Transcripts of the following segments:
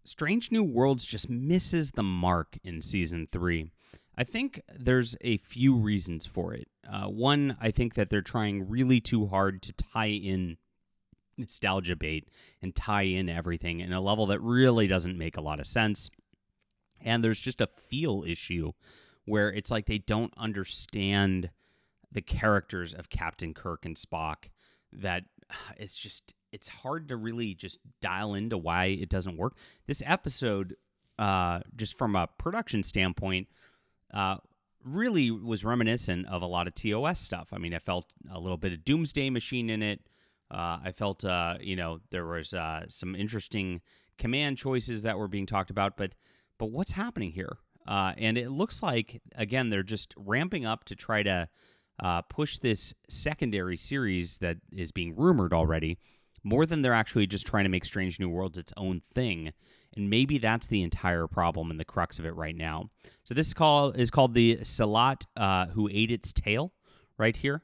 Strange New Worlds just misses the mark in season 3. I think there's a few reasons for it. One, I think that they're trying really too hard to tie in nostalgia bait and tie in everything in a level that really doesn't make a lot of sense. And there's just a feel issue where it's like they don't understand the characters of Captain Kirk and Spock, that it's hard to really just dial into why it doesn't work. This episode, just from a production standpoint, really was reminiscent of a lot of TOS stuff. I mean, I felt a little bit of Doomsday Machine in it. I felt, there was some interesting command choices that were being talked about, but what's happening here? And it looks like, again, they're just ramping up to try to push this secondary series that is being rumored already, more than they're actually just trying to make Strange New Worlds its own thing. And maybe that's the entire problem and the crux of it right now. So this is called the Sehlat who ate its tail right here.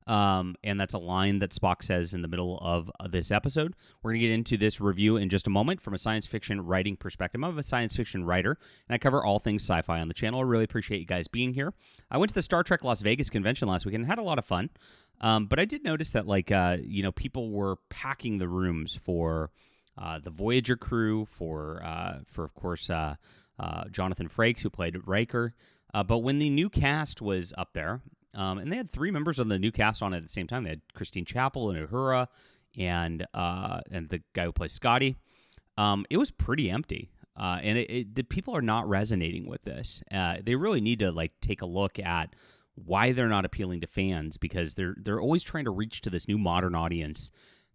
And that's a line that Spock says in the middle of this episode. We're going to get into this review in just a moment from a science fiction writing perspective. I'm a science fiction writer, and I cover all things sci-fi on the channel. I really appreciate you guys being here. I went to the Star Trek Las Vegas convention last weekend and had a lot of fun. But I did notice that, people were packing the rooms for the Voyager crew, for of course, Jonathan Frakes, who played Riker. But when the new cast was up there, and they had 3 members of the new cast on at the same time. They had Christine Chapel and Uhura and the guy who plays Scotty. It was pretty empty, and the people are not resonating with this. They really need to take a look at why they're not appealing to fans, because they're always trying to reach to this new modern audience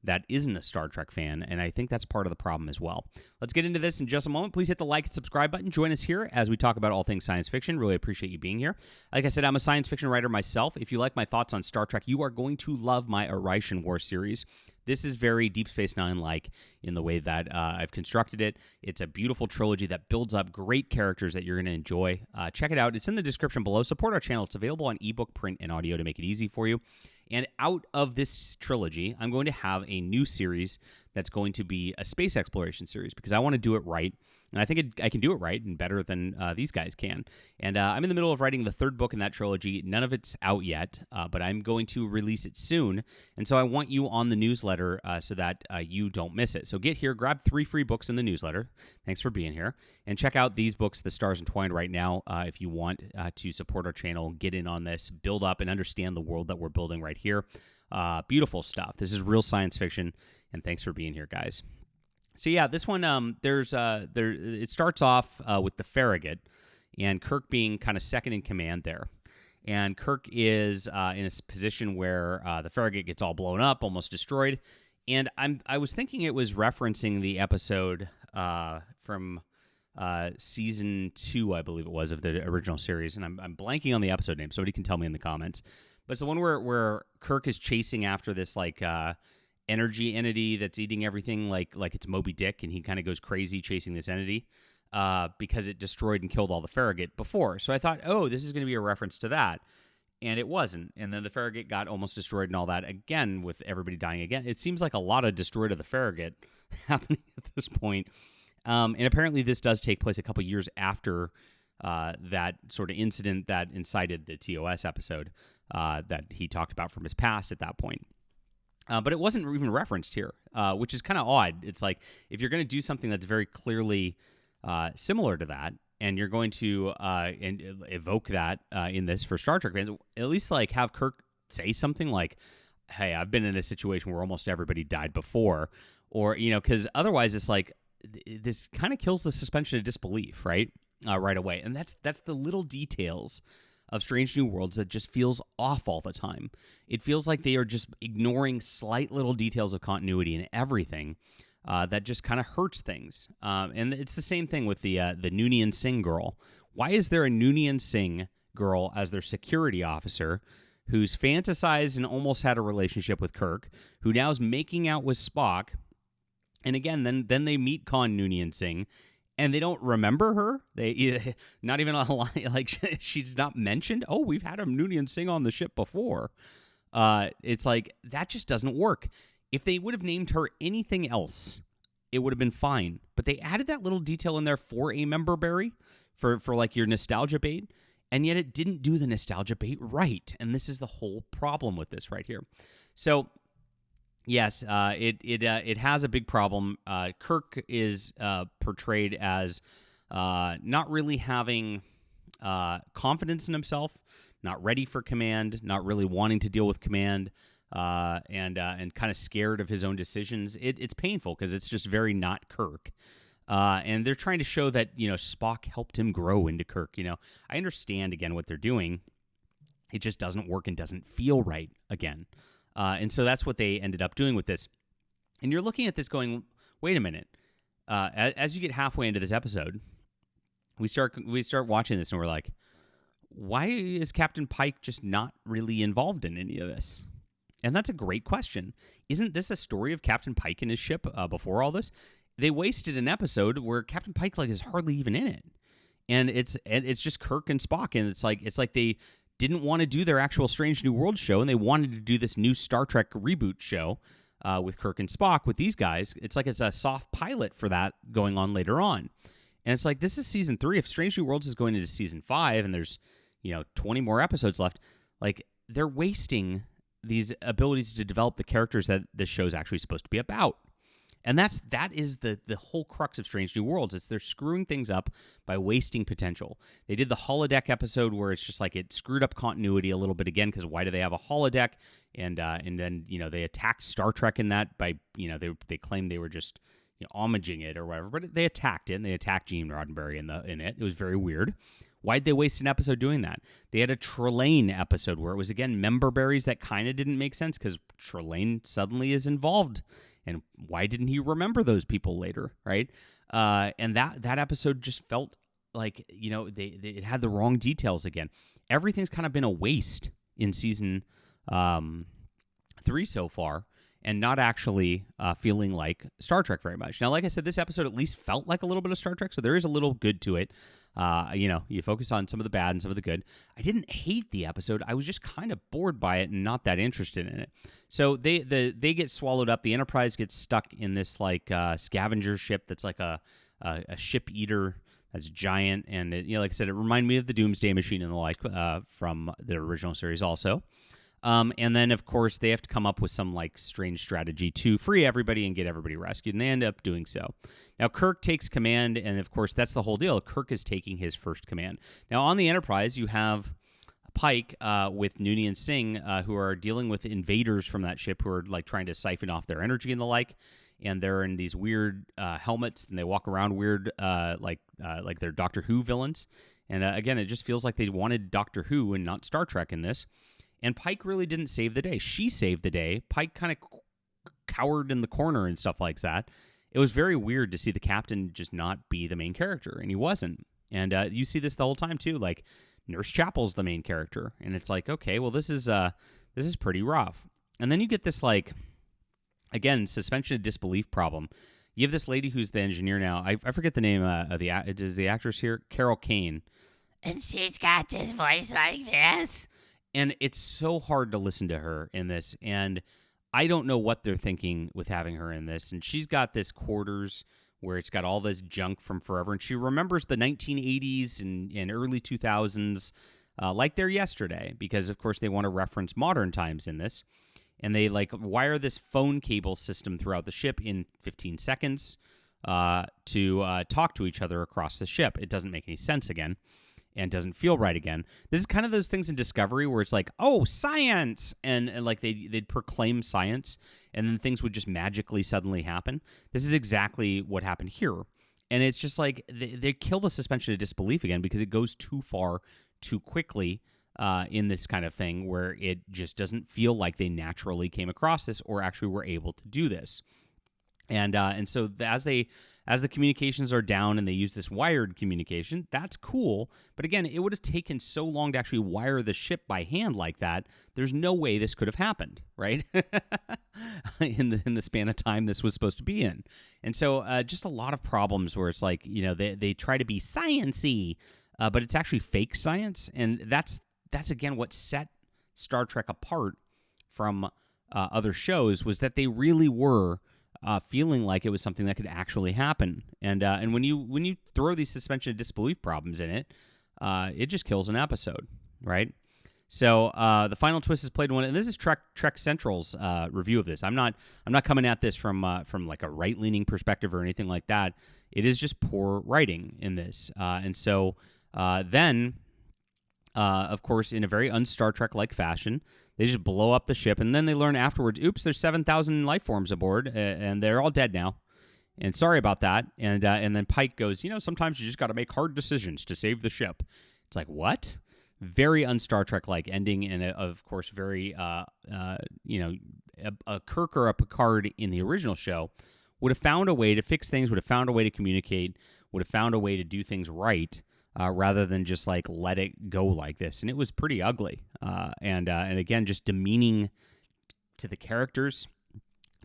that isn't a Star Trek fan, and I think that's part of the problem as well. Let's get into this in just a moment. Please hit the like and subscribe button. Join us here as we talk about all things science fiction. Really appreciate you being here. Like I said, I'm a science fiction writer myself. If you like my thoughts on Star Trek, you are going to love my Arishan War series. This is very Deep Space Nine-like in the way that I've constructed it. It's a beautiful trilogy that builds up great characters that you're going to enjoy. Check it out. It's in the description below. Support our channel. It's available on ebook, print, and audio to make it easy for you. And out of this trilogy, I'm going to have a new series that's going to be a space exploration series, because I want to do it right. And I think I can do it right and better than these guys can. And I'm in the middle of writing the 3rd book in that trilogy. None of it's out yet, but I'm going to release it soon. And so I want you on the newsletter so that you don't miss it. So get here, grab 3 free books in the newsletter. Thanks for being here. And check out these books, The Stars Entwined, right now, if you want to support our channel, get in on this, build up, and understand the world that we're building right here. Beautiful stuff. This is real science fiction, and thanks for being here, guys. So yeah, this one, it starts off with the Farragate, and Kirk being kind of second in command there. And Kirk is in a position where the Farragate gets all blown up, almost destroyed. And I was thinking it was referencing the episode from season 2, I believe it was, of the original series. And I'm blanking on the episode name. Somebody can tell me in the comments. But it's the one where Kirk is chasing after this energy entity that's eating everything, like it's Moby Dick, and he kind of goes crazy chasing this entity because it destroyed and killed all the Farragate before. So I thought, oh, this is going to be a reference to that, and it wasn't. And then the Farragate got almost destroyed and all that again, with everybody dying again. It seems like a lot of destroyed of the Farragate happening at this point. And apparently this does take place a couple years after that sort of incident that incited the TOS episode that he talked about from his past at that point. But it wasn't even referenced here, which is kind of odd. It's like, if you're going to do something that's very clearly similar to that, and you're going to evoke that in this for Star Trek fans, at least have Kirk say something like, hey, I've been in a situation where almost everybody died before, or, because otherwise it's like, this kind of kills the suspension of disbelief, right away. And that's the little details of Strange New Worlds that just feels off all the time. It feels like they are just ignoring slight little details of continuity in everything that just kind of hurts things. And it's the same thing with the Noonien Singh girl. Why is there a Noonien Singh girl as their security officer who's fantasized and almost had a relationship with Kirk, who now is making out with Spock? And again, then they meet Khan Noonien Singh, and they don't remember her. They not even a line, she's not mentioned. Oh, we've had a Noonien Singh on the ship before. It's like, that just doesn't work. If they would have named her anything else it would have been fine. But they added that little detail in there for a member berry, for like your nostalgia bait, and yet it didn't do the nostalgia bait right. And this is the whole problem with this right here. So yes, it has a big problem. Kirk is portrayed as not really having confidence in himself, not ready for command, not really wanting to deal with command, and kind of scared of his own decisions. It's painful because it's just very not Kirk. And they're trying to show that, Spock helped him grow into Kirk. I understand, again, what they're doing. It just doesn't work and doesn't feel right again. And so that's what they ended up doing with this. And you're looking at this going, wait a minute. As you get halfway into this episode, we start watching this and we're like, why is Captain Pike just not really involved in any of this? And that's a great question. Isn't this a story of Captain Pike and his ship before all this? They wasted an episode where Captain Pike is hardly even in it. And it's just Kirk and Spock, and it's like they didn't want to do their actual Strange New Worlds show, and they wanted to do this new Star Trek reboot show with Kirk and Spock with these guys. It's like it's a soft pilot for that going on later on. And it's like, this is season 3. If Strange New Worlds is going into season 5 and there's 20 more episodes left, like, they're wasting these abilities to develop the characters that this show is actually supposed to be about. And that is the whole crux of Strange New Worlds. It's they're screwing things up by wasting potential. They did the holodeck episode where it's just like it screwed up continuity a little bit again, because why do they have a holodeck? And then they attacked Star Trek in that by they claimed they were just homaging it or whatever, but they attacked it, and they attacked Gene Roddenberry in it. It was very weird. Why'd they waste an episode doing that? They had a Trelane episode where it was, again, member berries that kind of didn't make sense because Trelane suddenly is involved. And why didn't he remember those people later, right? And that episode just felt like, it had the wrong details again. Everything's kind of been a waste in season 3 so far, and not actually feeling like Star Trek very much. Now, like I said, this episode at least felt like a little bit of Star Trek, so there is a little good to it. You focus on some of the bad and some of the good. I didn't hate the episode. I was just kind of bored by it and not that interested in it. So they get swallowed up. The Enterprise gets stuck in this scavenger ship that's like a ship eater that's giant, and like I said, it reminded me of the Doomsday Machine and the like from the original series also. And then, of course, they have to come up with some strange strategy to free everybody and get everybody rescued, and they end up doing so. Now, Kirk takes command, and of course, that's the whole deal. Kirk is taking his first command. Now, on the Enterprise, you have Pike with Nooney and Singh, who are dealing with invaders from that ship who are trying to siphon off their energy and the like. And they're in these weird helmets, and they walk around weird, like they're Doctor Who villains. And again, it just feels like they wanted Doctor Who and not Star Trek in this. And Pike really didn't save the day. She saved the day. Pike kind of cowered in the corner and stuff like that. It was very weird to see the captain just not be the main character, and he wasn't. And you see this the whole time too. Like, Nurse Chapel's the main character, and it's like, okay, well, this is pretty rough. And then you get this again, suspension of disbelief problem. You have this lady who's the engineer now. I forget the name of the actress here, Carol Kane, and she's got this voice like this. And it's so hard to listen to her in this, and I don't know what they're thinking with having her in this. And she's got this quarters where it's got all this junk from forever, and she remembers the 1980s and early 2000s like they're yesterday, because, of course, they want to reference modern times in this. And they wire this phone cable system throughout the ship in 15 seconds to talk to each other across the ship. It doesn't make any sense again. And doesn't feel right again. This is kind of those things in Discovery where it's like, oh, science! And they'd proclaim science, and then things would just magically suddenly happen. This is exactly what happened here. And it's just like, they kill the suspension of disbelief again because it goes too far too quickly in this kind of thing where it just doesn't feel like they naturally came across this or actually were able to do this. And so as the communications are down and they use this wired communication, that's cool. But again, it would have taken so long to actually wire the ship by hand like that. There's no way this could have happened, right? in the span of time this was supposed to be in. And so just a lot of problems where it's like, they try to be science-y, but it's actually fake science. And that's again what set Star Trek apart from other shows, was that they really were feeling like it was something that could actually happen. And when you throw these suspension of disbelief problems in it, it just kills an episode, right? So the final twist is played in one, and this is Trek Central's review of this. I'm not coming at this from like a right leaning perspective or anything like that. It is just poor writing in this, and so then, of course, in a very un-Star Trek like fashion, they just blow up the ship, and then they learn afterwards, oops, there's 7,000 life forms aboard, and they're all dead now. And sorry about that. And then Pike goes, sometimes you just got to make hard decisions to save the ship. It's like, what? Very un-Star Trek-like ending, and of course, very, a Kirk or a Picard in the original show would have found a way to fix things, would have found a way to communicate, would have found a way to do things right, rather than just like let it go like this. And it was pretty ugly, and again, just demeaning to the characters,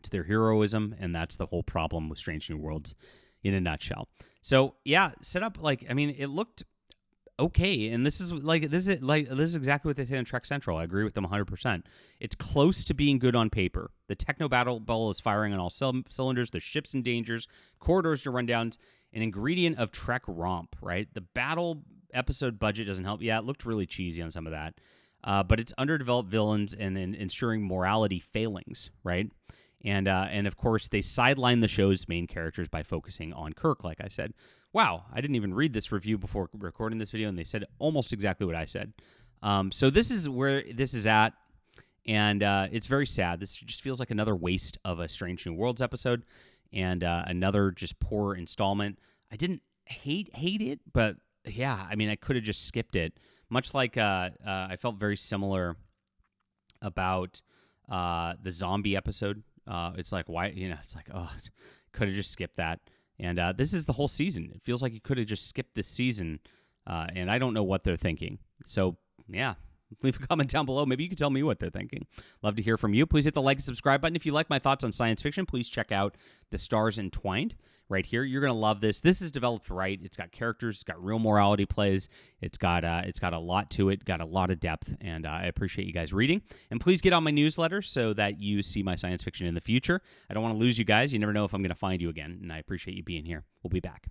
to their heroism, and that's the whole problem with Strange New Worlds in a nutshell. So yeah, set up it looked okay, and this is exactly what they say on Trek Central. I agree with them 100%. It's close to being good on paper. The techno battle ball is firing on all cylinders. The ship's in dangers, corridors to rundowns, an ingredient of Trek romp. Right, the battle episode budget doesn't help. Yeah, it looked really cheesy on some of that, but it's underdeveloped villains and ensuring morality failings. Right. And of course, they sideline the show's main characters by focusing on Kirk, like I said. Wow, I didn't even read this review before recording this video, and they said almost exactly what I said. So this is where this is at, and it's very sad. This just feels like another waste of a Strange New Worlds episode, and another just poor installment. I didn't hate it, but yeah, I could have just skipped it. Much like I felt very similar about the zombie episode. It's like, why, it's like, oh, could have just skipped that. And this is the whole season. It feels like you could have just skipped this season, and I don't know what they're thinking. So, yeah, leave a comment down below. Maybe you can tell me what they're thinking. Love to hear from you. Please hit the like and subscribe button. If you like my thoughts on science fiction, please check out the Stars Entwined right here. You're going to love this. This is developed right. It's got characters. It's got real morality plays. It's got a lot to it, got a lot of depth, and I appreciate you guys reading. And please get on my newsletter so that you see my science fiction in the future. I don't want to lose you guys. You never know if I'm going to find you again, and I appreciate you being here. We'll be back.